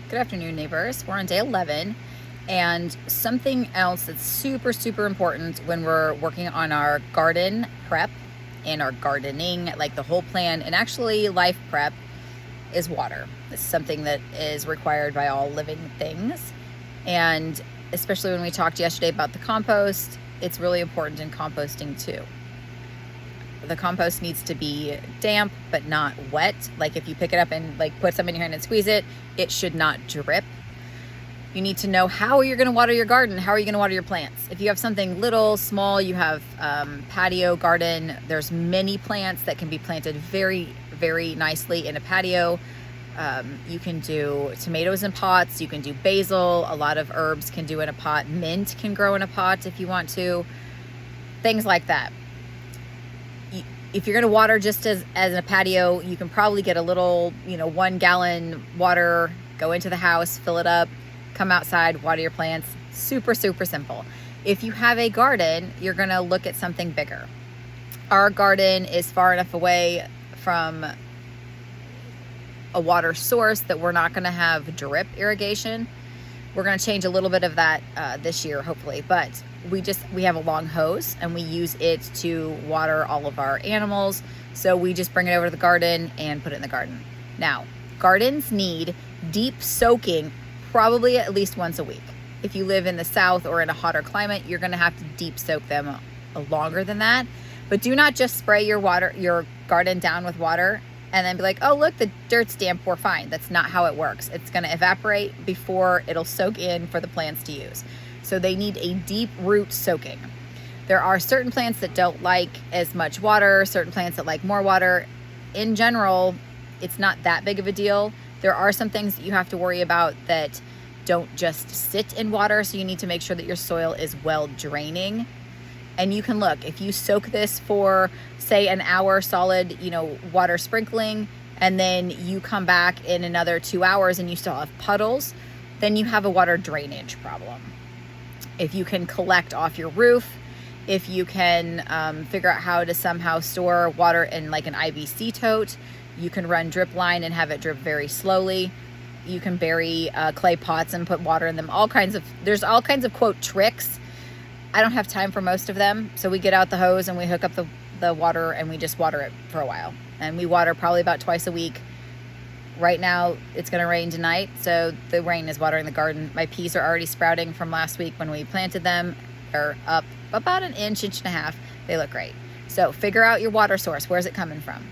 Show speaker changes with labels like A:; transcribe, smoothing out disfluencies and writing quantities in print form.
A: Good afternoon, neighbors. We're on day 11, and something else that's super, super important when we're working on our garden prep and our gardening, like the whole plan, and actually life prep, is water. It's something that is required by all living things. And especially when we talked yesterday about the compost, it's really important in composting too. The compost needs to be damp but not wet. Like if you pick it up and like put some in your hand and squeeze it, it should not drip. You need to know how you're going to water your garden. How are you going to water your plants? If you have something little, small, you have patio garden, there's many plants that can be planted very, very nicely in a patio. You can do tomatoes in pots. You can do basil. A lot of herbs can do in a pot. Mint can grow in a pot if you want to. Things like that. If you're going to water just as a patio, you can probably get a little, 1 gallon water, go into the house, fill it up, come outside, water your plants. Super, super simple. If you have a garden, you're going to look at something bigger. Our garden is far enough away from a water source that we're not going to have drip irrigation. We're going to change a little bit of that this year, hopefully, but we have a long hose and we use it to water all of our animals. So we just bring it over to the garden and put it in the garden. Now, gardens need deep soaking probably at least once a week. If you live in the south or in a hotter climate, you're going to have to deep soak them longer than that. But do not just spray your garden down with water and then be like, oh, look, the dirt's damp, we're fine. That's not how it works. It's going to evaporate before it'll soak in for the plants to use. So they need a deep root soaking. There are certain plants that don't like as much water, certain plants that like more water. In general, it's not that big of a deal. There are some things that you have to worry about that don't just sit in water, so you need to make sure that your soil is well draining. And you can look, if you soak this for, say, an hour solid, water sprinkling, and then you come back in another 2 hours and you still have puddles, then you have a water drainage problem. If you can collect off your roof, if you can figure out how to somehow store water in like an IBC tote, you can run drip line and have it drip very slowly. You can bury clay pots and put water in them. There's all kinds of quote tricks. I don't have time for most of them. So we get out the hose and we hook up the water and we just water it for a while. And we water probably about twice a week. Right now it's going to rain tonight, so the rain is watering the garden. My peas are already sprouting from last week when we planted them. They're up about an inch and a half. They look great. So figure out your water source. Where's it coming from?